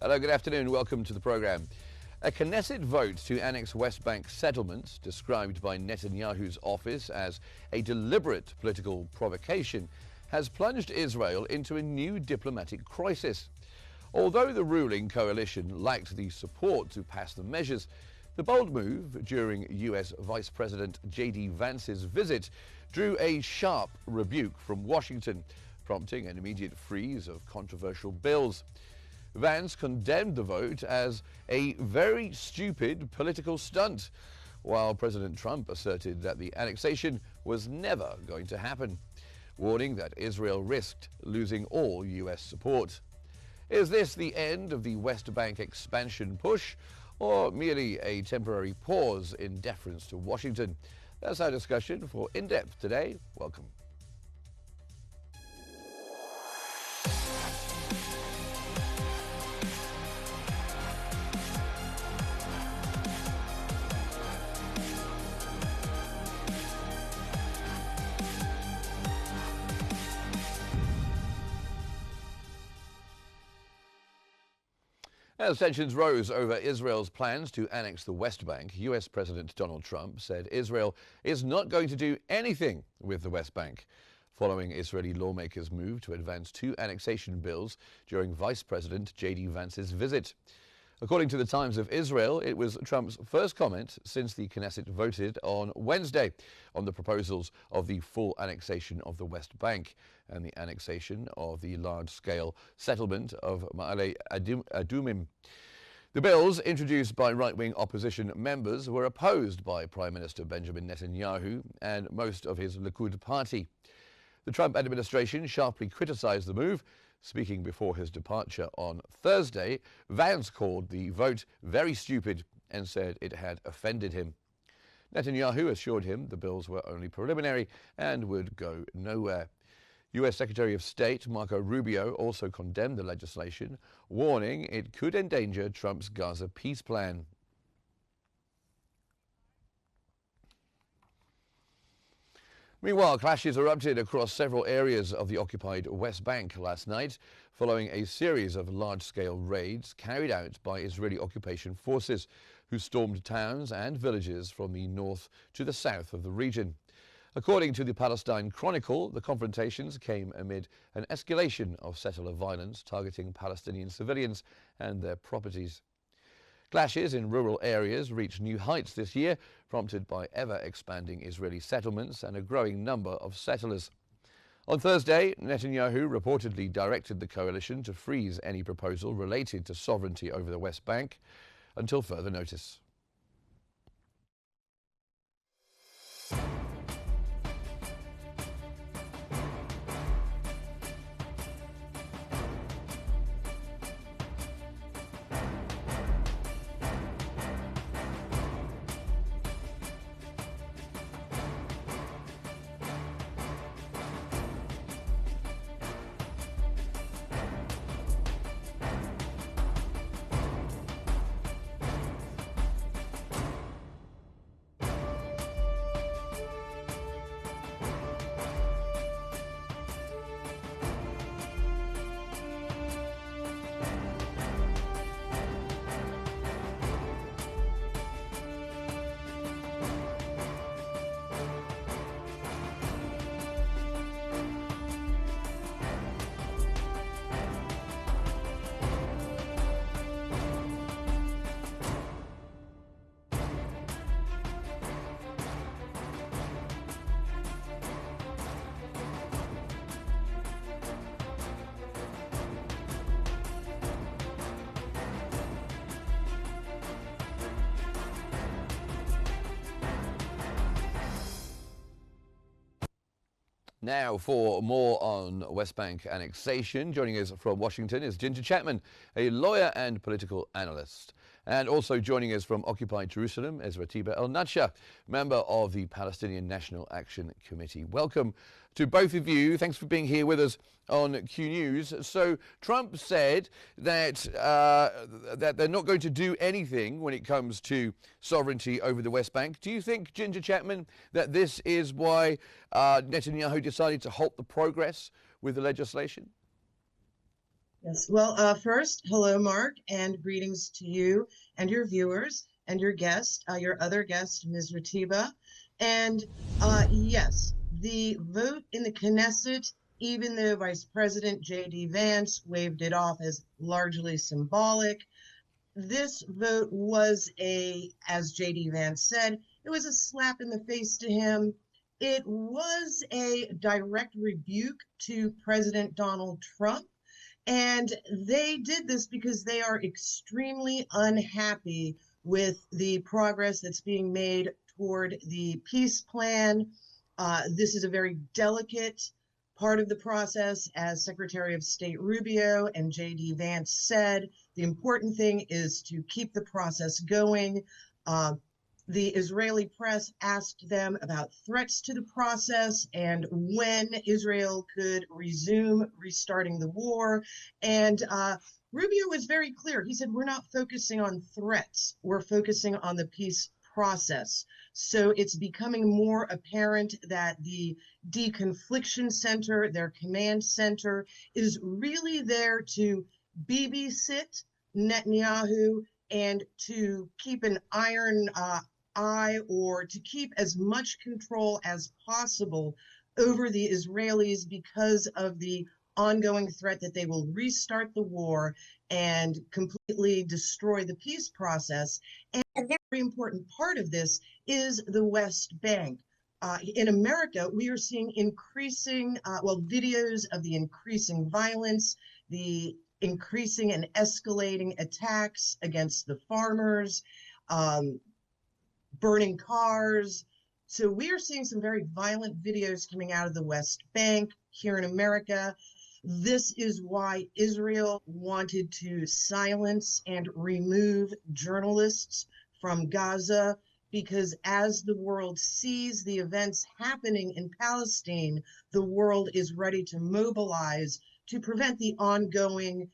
Hello, good afternoon. Welcome to the program. A Knesset vote to annex West Bank settlements, described by Netanyahu's office as a deliberate political provocation, has plunged Israel into a new diplomatic crisis. Although the ruling coalition lacked the support to pass the measures, the bold move during US Vice President J.D. Vance's visit drew a sharp rebuke from Washington, prompting an immediate freeze of controversial bills. Vance condemned the vote as a very stupid political stunt, while President Trump asserted that the annexation was never going to happen, warning that Israel risked losing all US support. Is this the end of the West Bank expansion push, or merely a temporary pause in deference to Washington? That's our discussion for In Depth today. Welcome. As tensions rose over Israel's plans to annex the West Bank, US President Donald Trump said Israel is not going to do anything with the West Bank, following Israeli lawmakers' move to advance two annexation bills during Vice President J.D. Vance's visit. According to the Times of Israel, it was Trump's first comment since the Knesset voted on Wednesday on the proposals of the full annexation of the West Bank and the annexation of the large-scale settlement of Ma'ale Adumim. The bills, introduced by right-wing opposition members, were opposed by Prime Minister Benjamin Netanyahu and most of his Likud party. The Trump administration sharply criticized the move. Speaking before his departure on Thursday, Vance called the vote very stupid and said it had offended him. Netanyahu assured him the bills were only preliminary and would go nowhere. U.S. Secretary of State Marco Rubio also condemned the legislation, warning it could endanger Trump's Gaza peace plan. Meanwhile, clashes erupted across several areas of the occupied West Bank last night, following a series of large-scale raids carried out by Israeli occupation forces, who stormed towns and villages from the north to the south of the region. According to the Palestine Chronicle, the confrontations came amid an escalation of settler violence targeting Palestinian civilians and their properties. Clashes in rural areas reached new heights this year, prompted by ever-expanding Israeli settlements and a growing number of settlers. On Thursday, Netanyahu reportedly directed the coalition to freeze any proposal related to sovereignty over the West Bank until further notice. Now, for more on West Bank annexation, joining us from Washington is Ginger Chapman, a lawyer and political analyst. And also joining us from Occupied Jerusalem is Ratiba El-Natsha, member of the Palestinian National Action Committee. Welcome to both of you. Thanks for being here with us on Qnews. So Trump said that that they're not going to do anything when it comes to sovereignty over the West Bank. Do you think, Ginger Chapman, that this is why Netanyahu decided to halt the progress with the legislation? Yes. Well, first, hello, Mark, and greetings to you and your viewers and your guest, your other guest, Ms. Ratiba. And yes, the vote in the Knesset, even though Vice President J.D. Vance waved it off as largely symbolic, this vote was as J.D. Vance said, it was a slap in the face to him. It was a direct rebuke to President Donald Trump, and they did this because they are extremely unhappy with the progress that's being made toward the peace plan. This is a very delicate part of the process, as Secretary of State Rubio and J.D. Vance said. The important thing is to keep the process going. Uh, the Israeli press asked them about threats to the process and when Israel could resume restarting the war. And Rubio was very clear. He said, we're not focusing on threats, we're focusing on the peace process. So it's becoming more apparent that the Deconfliction Center, their command center, is really there to babysit Netanyahu and to keep an iron eye, or to keep as much control as possible over the Israelis because of the ongoing threat that they will restart the war and completely destroy the peace process. And a very important part of this is the West Bank. In America, we are seeing increasing, videos of the increasing violence, the increasing and escalating attacks against the farmers, burning cars. So we are seeing some very violent videos coming out of the West Bank here in America. This is why Israel wanted to silence and remove journalists from Gaza, because as the world sees the events happening in Palestine, the world is ready to mobilize to prevent the ongoing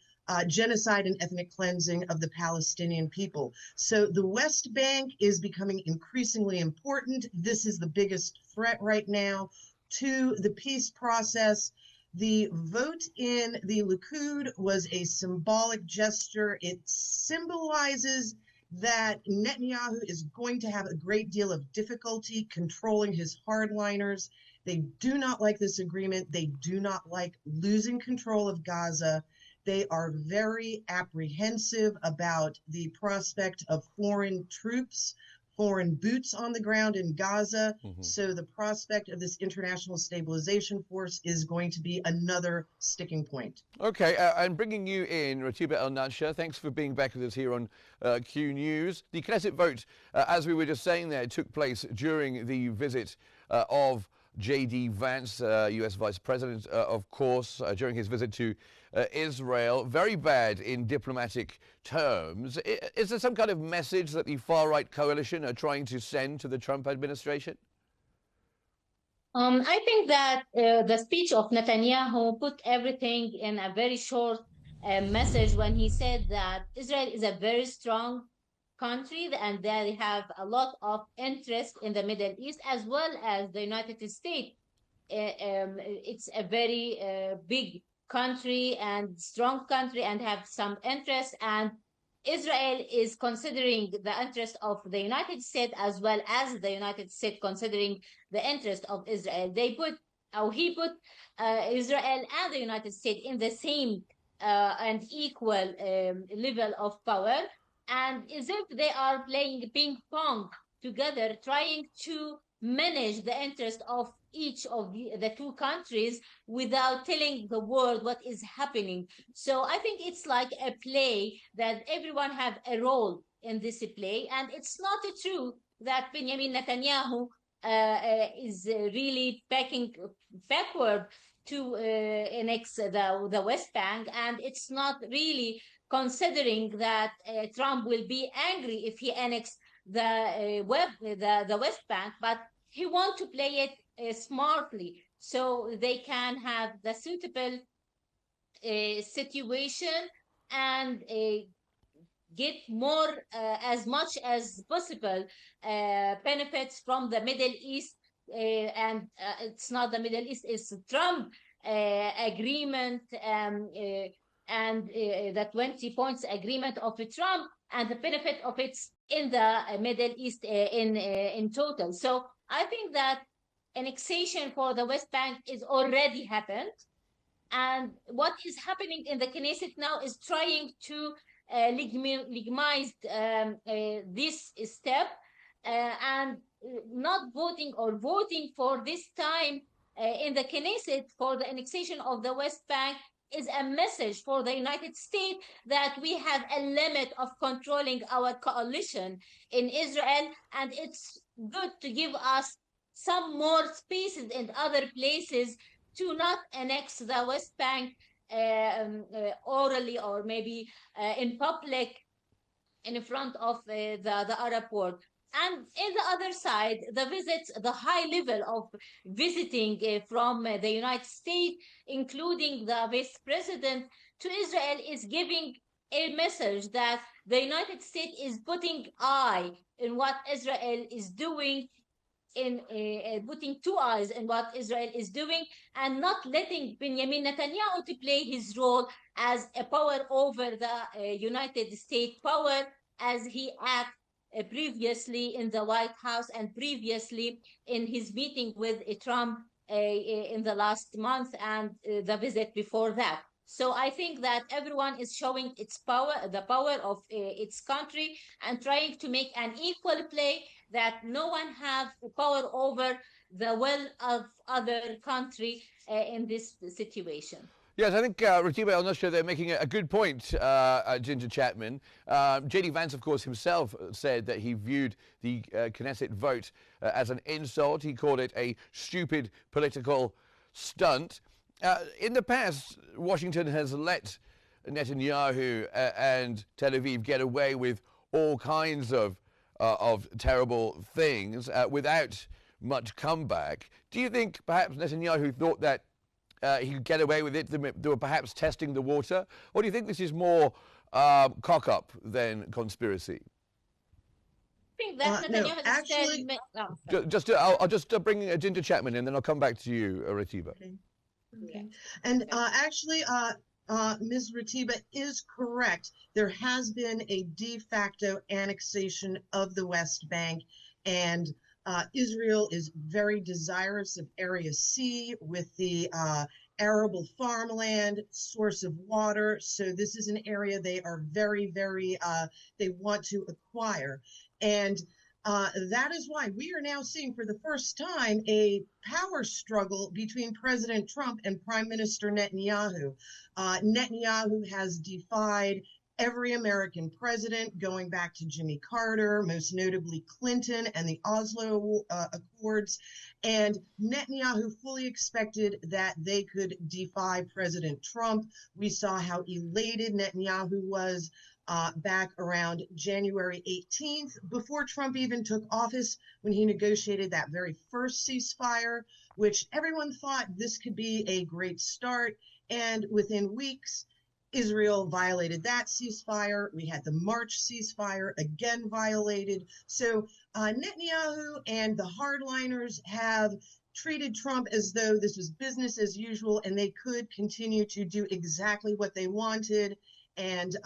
genocide and ethnic cleansing of the Palestinian people. So the West Bank is becoming increasingly important. This is the biggest threat right now to the peace process. The vote in the Likud was a symbolic gesture. It symbolizes that Netanyahu is going to have a great deal of difficulty controlling his hardliners. They do not like this agreement. They do not like losing control of Gaza. They are very apprehensive about the prospect of foreign troops, foreign boots on the ground in Gaza. Mm-hmm. So the prospect of this international stabilization force is going to be another sticking point. Okay, and bringing you in, Ratiba El-Nadsher, thanks for being back with us here on Q News. The Knesset vote, as we were just saying there, took place during the visit of J.D. Vance, U.S. Vice President, of course, during his visit to Israel. Very bad in diplomatic terms. Is there some kind of message that the far-right coalition are trying to send to the Trump administration? I think that the speech of Netanyahu put everything in a very short message when he said that Israel is a very strong country and they have a lot of interest in the Middle East as well as the United States. It's a very big country and strong country and have some interest, and Israel is considering the interest of the United States as well as the United States considering the interest of Israel. He put Israel and the United States in the same and equal level of power, and as if they are playing ping pong together, trying to manage the interest of each of the two countries without telling the world what is happening. So I think it's like a play that everyone have a role in this play, and it's not true that Benjamin Netanyahu is really backing backward to annex the West Bank, and it's not really considering that Trump will be angry if he annexes the West Bank, but he wants to play it smartly so they can have the suitable situation and get more as much as possible benefits from the Middle East. And it's not the Middle East, it's Trump agreement and the 20 points agreement of Trump and the benefit of it in the Middle East in total. So I think that annexation for the West Bank is already happened. And what is happening in the Knesset now is trying to legitimize this step and not voting or voting for this time in the Knesset for the annexation of the West Bank is a message for the United States that we have a limit of controlling our coalition in Israel, and it's good to give us some more spaces in other places to not annex the West Bank orally or maybe in public in front of the Arab world. And in the other side, the visits, the high level of visiting from the United States, including the vice president to Israel, is giving a message that the United States is putting eye in what Israel is doing, in putting two eyes in what Israel is doing, and not letting Benjamin Netanyahu to play his role as a power over the United States power, as he acted previously in the White House and previously in his meeting with Trump in the last month and the visit before that. So I think that everyone is showing its power, the power of its country, and trying to make an equal play, that no one have power over the will of other country in this situation. Yes, I think Ratiba al-Nusra, they're making a good point, Ginger Chapman. J.D. Vance, of course, himself said that he viewed the Knesset vote as an insult. He called it a stupid political stunt. In the past, Washington has let Netanyahu and Tel Aviv get away with all kinds of terrible things without much comeback. Do you think perhaps Netanyahu thought that he could get away with it? They were perhaps testing the water? Or do you think this is more cock-up than conspiracy? I think that Netanyahu no, actually, I'll just bring Ginger Chapman in, then I'll come back to you, Ratiba. Okay. Okay. And actually, Ms. Ratiba is correct. There has been a de facto annexation of the West Bank, and Israel is very desirous of Area C with the arable farmland, source of water. So this is an area they are very, they want to acquire. And that is why we are now seeing for the first time a power struggle between President Trump and Prime Minister Netanyahu. Netanyahu has defied every American president, going back to Jimmy Carter, most notably Clinton and the Oslo Accords. And Netanyahu fully expected that they could defy President Trump. We saw how elated Netanyahu was back around January 18th, before Trump even took office, when he negotiated that very first ceasefire, which everyone thought this could be a great start. And within weeks, Israel violated that ceasefire. We had the March ceasefire again violated. So Netanyahu and the hardliners have treated Trump as though this was business as usual, and they could continue to do exactly what they wanted and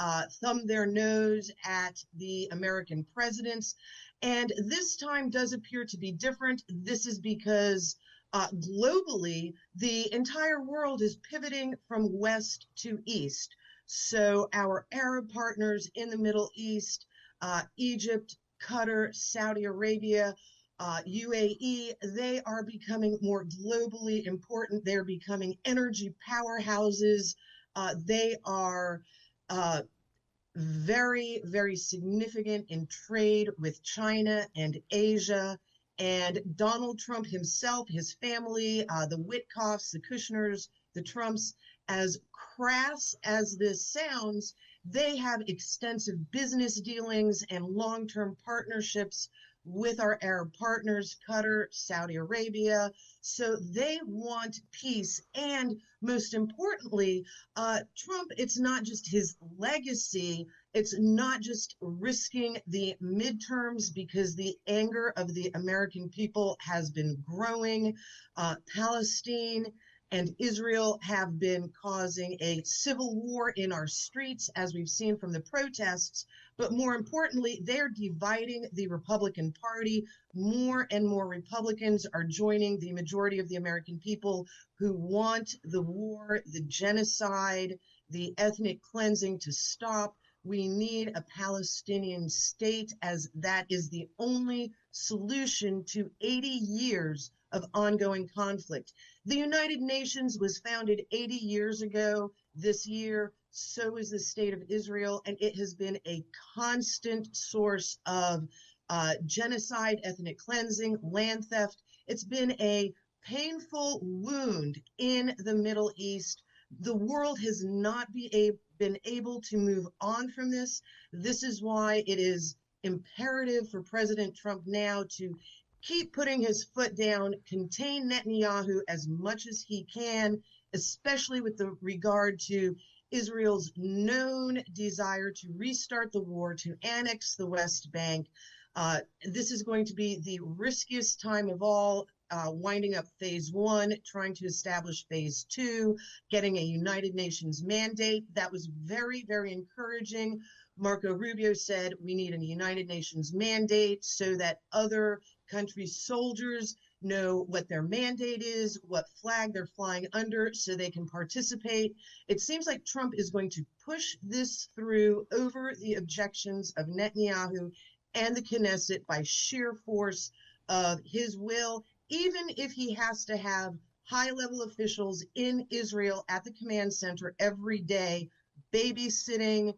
thumb their nose at the American presidents. And this time does appear to be different. This is because globally, the entire world is pivoting from west to east. So our Arab partners in the Middle East, Egypt, Qatar, Saudi Arabia, UAE, they are becoming more globally important. They're becoming energy powerhouses. They are very significant in trade with China and Asia. And Donald Trump himself, his family, the Witkoffs, the Kushners, the Trumps, as crass as this sounds, they have extensive business dealings and long-term partnerships with our Arab partners, Qatar, Saudi Arabia. So they want peace. And most importantly, Trump, it's not just his legacy, it's not just risking the midterms, because the anger of the American people has been growing. Palestine and Israel have been causing a civil war in our streets, as we've seen from the protests. But more importantly, they're dividing the Republican Party. More and more Republicans are joining the majority of the American people who want the war, the genocide, the ethnic cleansing to stop. We need a Palestinian state, as that is the only solution to 80 years of ongoing conflict. The United Nations was founded 80 years ago this year. So is the state of Israel, and it has been a constant source of genocide, ethnic cleansing, land theft. It's been a painful wound in the Middle East. The world has not been able to move on from this. This is why it is imperative for President Trump now to keep putting his foot down, contain Netanyahu as much as he can, especially with the regard to Israel's known desire to restart the war, to annex the West Bank. This is going to be the riskiest time of all, winding up phase one, trying to establish phase two, getting a United Nations mandate. That was very, very encouraging. Marco Rubio said we need a United Nations mandate so that other countries' soldiers know what their mandate is, what flag they're flying under, so they can participate. It seems like Trump is going to push this through over the objections of Netanyahu and the Knesset by sheer force of his will, even if he has to have high-level officials in Israel at the command center every day, babysitting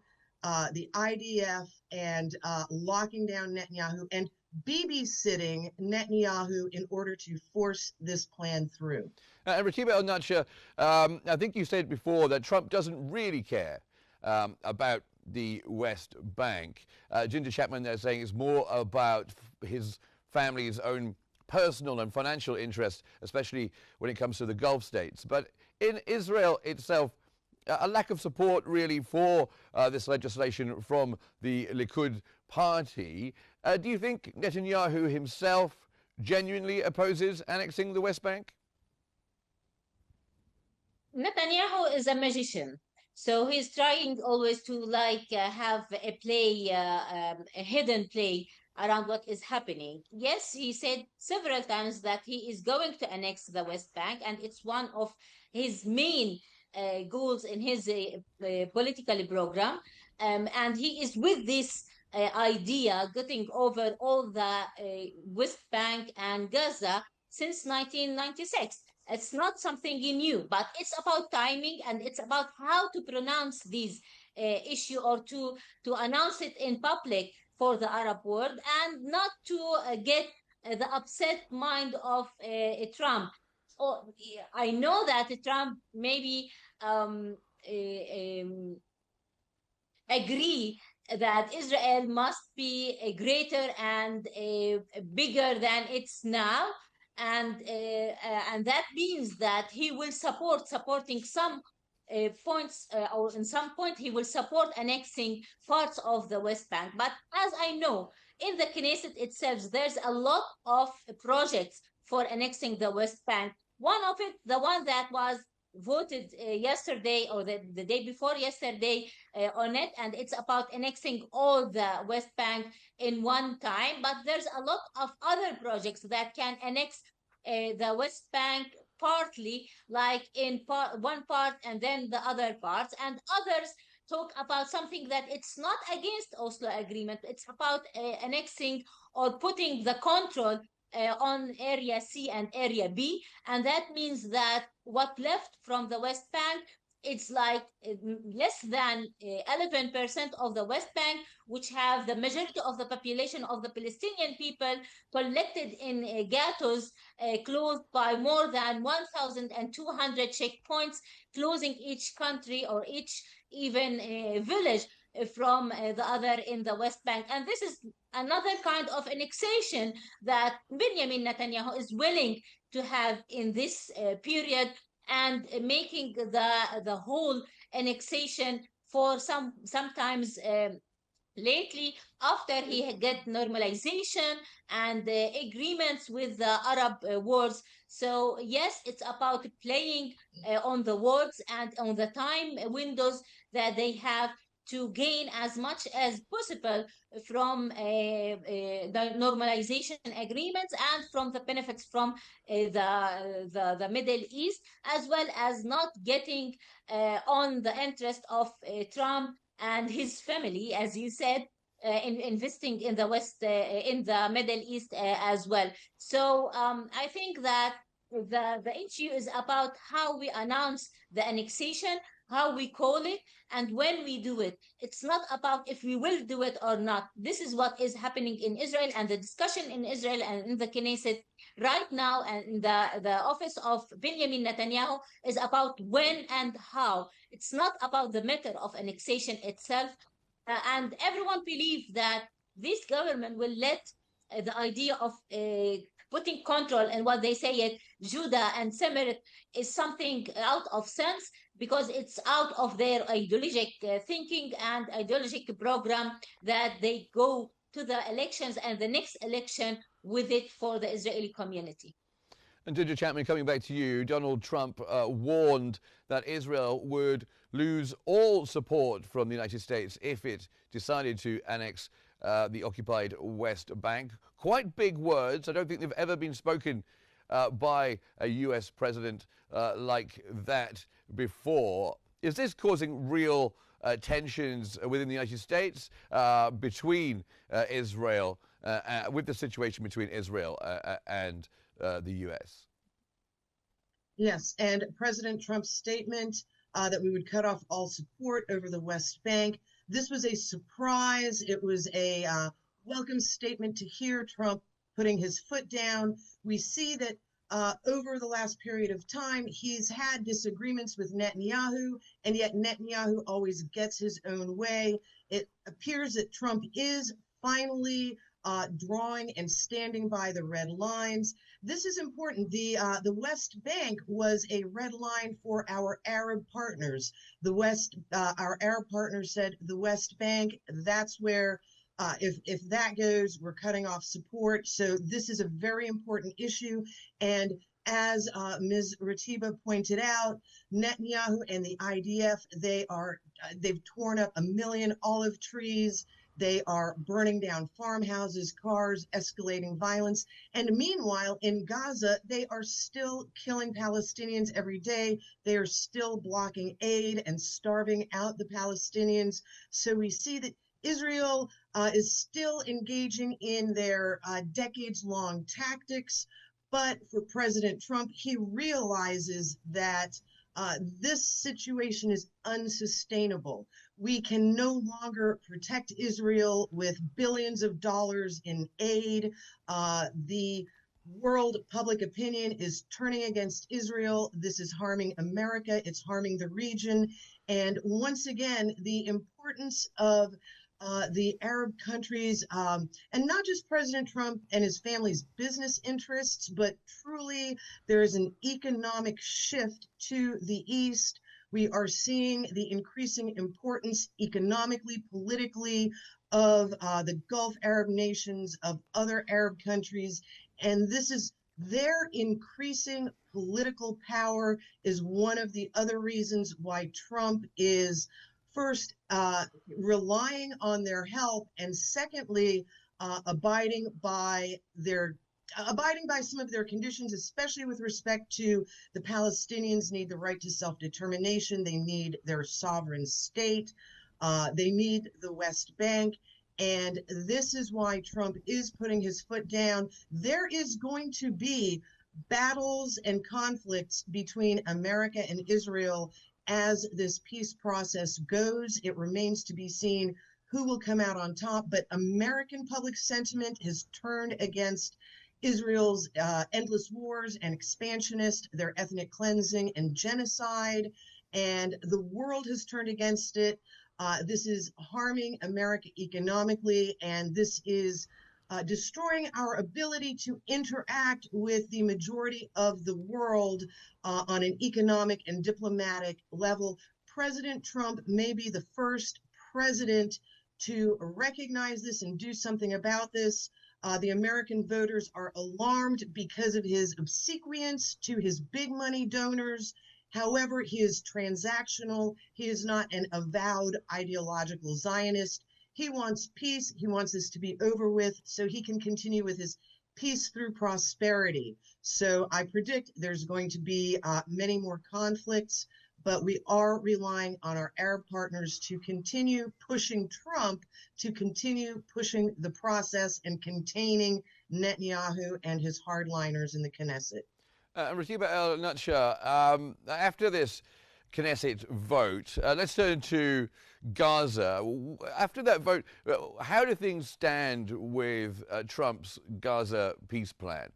the IDF and locking down Netanyahu and babysitting Netanyahu in order to force this plan through. And Ratiba El-Natsha, I think you said before that Trump doesn't really care about the West Bank. Ginger Chapman there saying it's more about his family's own personal and financial interests, especially when it comes to the Gulf states. But in Israel itself, a lack of support really for this legislation from the Likud party. Do you think Netanyahu himself genuinely opposes annexing the West Bank? Netanyahu is a magician. So he's trying always to have a play, a hidden play around what is happening. Yes, he said several times that he is going to annex the West Bank, and it's one of his main goals in his political program. And he is with this idea getting over all the West Bank and Gaza since 1996. It's not something new, but it's about timing, and it's about how to pronounce these issue, or to announce it in public for the Arab world, and not to get the upset mind of Trump. Oh, I know that Trump maybe agree that Israel must be a greater and a bigger than it's now, and that means that he will supporting some points, or in some point he will support annexing parts of the West Bank. But as I know, in the Knesset itself, there's a lot of projects for annexing the West Bank. One of it, the one that was voted yesterday, or the day before yesterday on it, and it's about annexing all the West Bank in one time. But there's a lot of other projects that can annex the West Bank partly, like in one part and then the other parts, and others talk about something that it's not against Oslo Agreement. It's about annexing or putting the control on Area C and Area B, and that means that what left from the West Bank, it's like less than 11% of the West Bank, which have the majority of the population of the Palestinian people collected in ghettos closed by more than 1,200 checkpoints, closing each country or each even village from the other in the West Bank. And this is another kind of annexation that Benjamin Netanyahu is willing to have in this period, and making the whole annexation for sometimes lately after he get normalization and agreements with the Arab worlds. So yes, it's about playing on the words and on the time windows that they have to gain as much as possible from the normalization agreements and from the benefits from the Middle East, as well as not getting on the interest of Trump and his family, as you said, investing in the West, in the Middle East as well. So I think that the issue is about how we announce the annexation, how we call it, and when we do it. It's not about if we will do it or not. This is what is happening in Israel, and the discussion in Israel and in the Knesset right now, and in the office of Benjamin Netanyahu, is about when and how. It's not about the matter of annexation itself. And everyone believes that this government will let the idea of putting control and what they say it Judah and Samarit is something out of sense, because it's out of their ideologic thinking and ideologic program that they go to the elections and the next election with it for the Israeli community. And Ginger Chapman, coming back to you, Donald Trump warned that Israel would lose all support from the United States if it decided to annex the occupied West Bank. Quite big words. I don't think they've ever been spoken by a US president like that before. Is this causing real tensions within the United States between Israel, with the situation between Israel and the U.S.? Yes, and President Trump's statement that we would cut off all support over the West Bank. This was a surprise. It was a welcome statement to hear Trump putting his foot down. We see that over the last period of time, he's had disagreements with Netanyahu, and yet Netanyahu always gets his own way. It appears that Trump is finally drawing and standing by the red lines. This is important. The West Bank was a red line for our Arab partners. Our Arab partners said the West Bank, that's where if that goes, we're cutting off support. So this is a very important issue. And as Ms. Ratiba pointed out, Netanyahu and the IDF, they've torn up 1 million olive trees. They are burning down farmhouses, cars, escalating violence. And meanwhile, in Gaza, they are still killing Palestinians every day. They are still blocking aid and starving out the Palestinians. So we see that Israel is still engaging in their decades-long tactics. But for President Trump, he realizes that this situation is unsustainable. We can no longer protect Israel with billions of dollars in aid. The world public opinion is turning against Israel. This is harming America. It's harming the region. And once again, the importance of the Arab countries, and not just President Trump and his family's business interests, but truly there is an economic shift to the East. We are seeing the increasing importance economically, politically of the Gulf Arab nations, of other Arab countries, and this is their increasing political power is one of the other reasons why Trump is first relying on their help, and secondly abiding by some of their conditions, especially with respect to the Palestinians need the right to self-determination, they need their sovereign state, they need the West Bank. And this is why Trump is putting his foot down. There is going to be battles and conflicts between America and Israel as this peace process goes. It remains to be seen who will come out on top, but American public sentiment has turned against Israel's endless wars and expansionist, their ethnic cleansing and genocide, and the world has turned against it. This is harming America economically, and this is destroying our ability to interact with the majority of the world on an economic and diplomatic level. President Trump may be the first president to recognize this and do something about this. The American voters are alarmed because of his obsequience to his big money donors. However, he is transactional. He is not an avowed ideological Zionist. He wants peace. He wants this to be over with so he can continue with his peace through prosperity. So I predict there's going to be many more conflicts, but we are relying on our Arab partners to continue pushing Trump, to continue pushing the process and containing Netanyahu and his hardliners in the Knesset. Ratiba El-Nutshah, after this Knesset vote, let's turn to Gaza. After that vote, how do things stand with Trump's Gaza peace plan?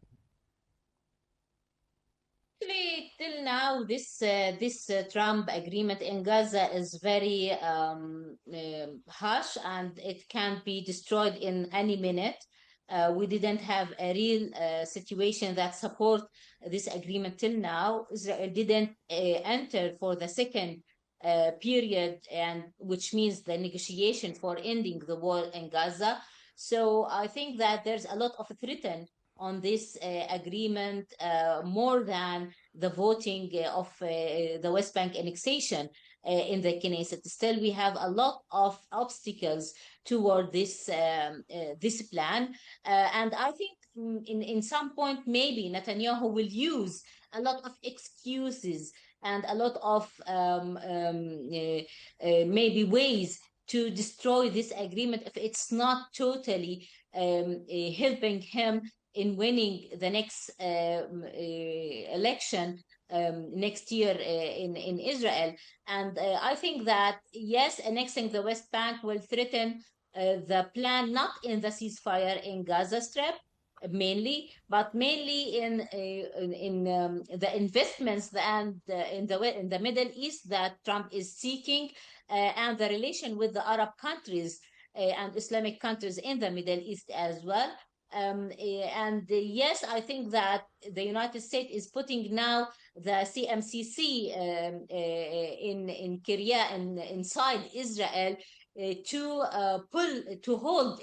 Actually, till now, this Trump agreement in Gaza is very harsh, and it can be destroyed in any minute. We didn't have a real situation that support this agreement till now. Israel didn't enter for the second period, and which means the negotiation for ending the war in Gaza. So I think that there's a lot of threat on this agreement, more than the voting of the West Bank annexation in the Knesset. Still, we have a lot of obstacles toward this plan, and I think in some point maybe Netanyahu will use a lot of excuses and a lot of maybe ways to destroy this agreement if it's not totally helping him in winning the next election next year in Israel. And I think that, yes, annexing the West Bank will threaten the plan, not in the ceasefire in Gaza Strip mainly, but mainly in the investments and in the Middle East that Trump is seeking, and the relation with the Arab countries and Islamic countries in the Middle East as well. Yes, I think that the United States is putting now the CMCC in Syria and inside Israel to hold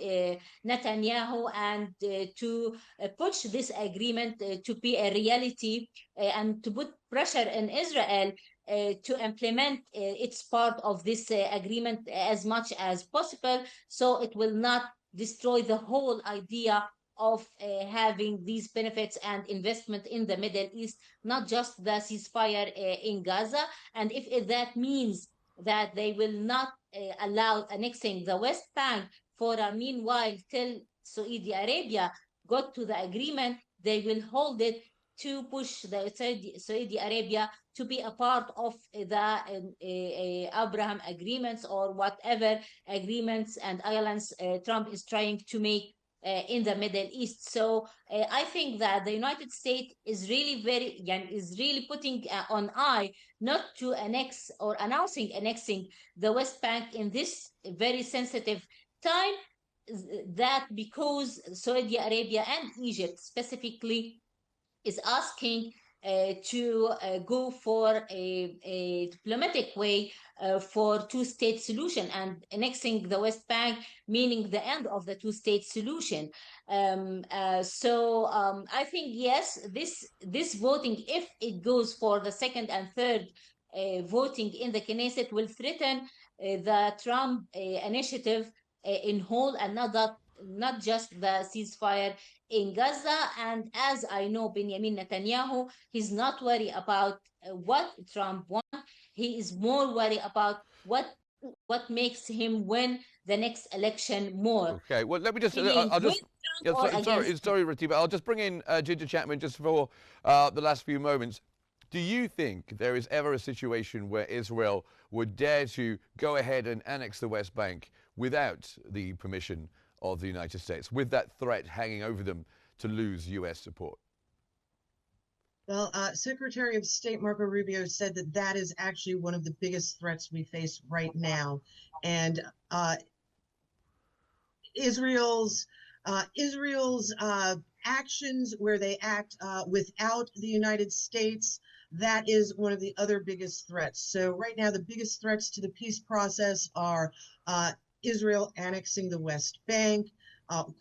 Netanyahu and to push this agreement to be a reality, and to put pressure in Israel to implement its part of this agreement as much as possible, so it will not destroy the whole idea of having these benefits and investment in the Middle East, not just the ceasefire in Gaza. And if that means that they will not allow annexing the West Bank for a meanwhile till Saudi Arabia got to the agreement, they will hold it to push the Saudi Arabia to be a part of the Abraham agreements or whatever agreements and alliance Trump is trying to make in the Middle East. So I think that the United States is really putting on eye not to annex or announcing annexing the West Bank in this very sensitive time, that because Saudi Arabia and Egypt specifically is asking to go for a diplomatic way for two-state solution, and annexing the West Bank meaning the end of the two-state solution. I think, yes, this voting, if it goes for the second and third voting in the Knesset, will threaten the Trump initiative in whole, and not just the ceasefire in Gaza. And as I know, Benjamin Netanyahu, he's not worried about what Trump wants. He is more worried about what makes him win the next election more. Okay, well, let me just, I'll just, sorry, Ratiba, I'll just bring in Ginger Chapman just for the last few moments. Do you think there is ever a situation where Israel would dare to go ahead and annex the West Bank without the permission of the United States, with that threat hanging over them to lose U.S. support? Well, Secretary of State Marco Rubio said that that is actually one of the biggest threats we face right now. And Israel's actions where they act without the United States, that is one of the other biggest threats. So right now, the biggest threats to the peace process are Israel annexing the West Bank,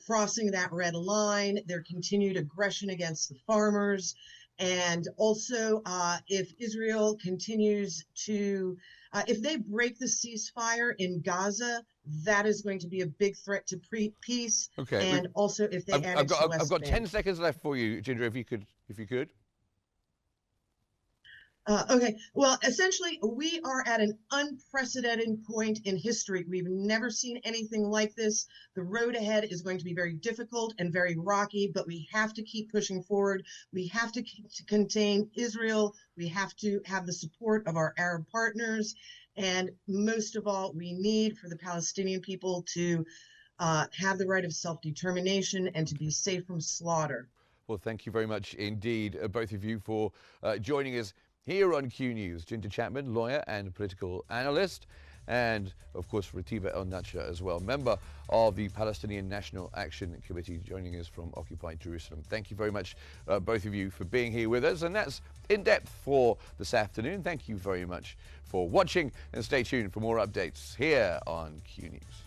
crossing that red line, their continued aggression against the farmers, and also if Israel continues to, if they break the ceasefire in Gaza, that is going to be a big threat to peace. Okay. And also if they annex the West I've got Bank. 10 seconds left for you, Ginger, if you could. Okay, well, essentially, we are at an unprecedented point in history. We've never seen anything like this. The road ahead is going to be very difficult and very rocky, but we have to keep pushing forward. We have to contain Israel. We have to have the support of our Arab partners. And most of all, we need for the Palestinian people to have the right of self-determination and to be safe from slaughter. Well, thank you very much indeed, both of you, for joining us here on Q News. Ginger Chapman, lawyer and political analyst, and of course Ratiba El-Natcha as well, member of the Palestinian National Action Committee, joining us from occupied Jerusalem. Thank you very much, both of you, for being here with us. And that's In Depth for this afternoon. Thank you very much for watching, and stay tuned for more updates here on Q News.